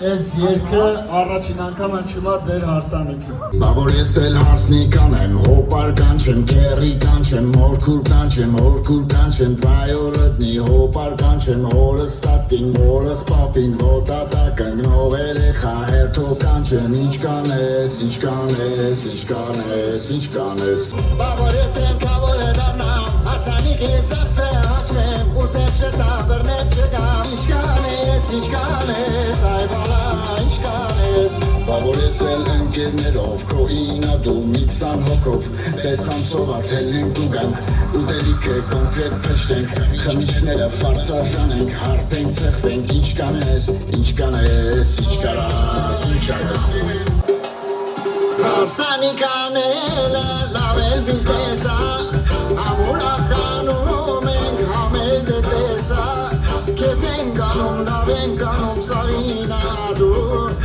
Այս երկը առաջին անգամ հնչում է ձեր հարսանիքին։ Բա որ ես էլ հարսնի կանեմ, հոպար կանչեմ, քերի կանչեմ, մորքուր կանչեմ, հորքուր կանչեմ, վայորըտնի, հոպար կանչեմ, հորս տատին, հորս պապին, ոտատա կնգնով երեխա, հերթով կանչեմ, ինչ կանես, ինչ կանես, ինչ կանես, ինչ կանես։ Բա որ ես ենքավոր է դարնամ, հարսանիքի ծախսը հաշվեմ, ու ձեր չտա բրնետ չգամ, ինչ կանես, ինչ կանես, այ բալա, ինչ կանես։ Բա որ ես էլ ընկերներով, քո ինադու մի 20 հոգով, տեսան սովածել ենք ու գանք, ուտելիք է կոնկրետ փշտենք, խմիչքները ֆարսաժանենք, հարդենք, ծխվենք, ինչ կանես, ինչ կանես, ինչ կարաս, ինչ արես։ Հարսանիք անելը լավ էլ բիզնես ա, ամուրախանում ենք համել դեծես ա, կեվ ենք անում, լավ ենք անում, սարին ադուր,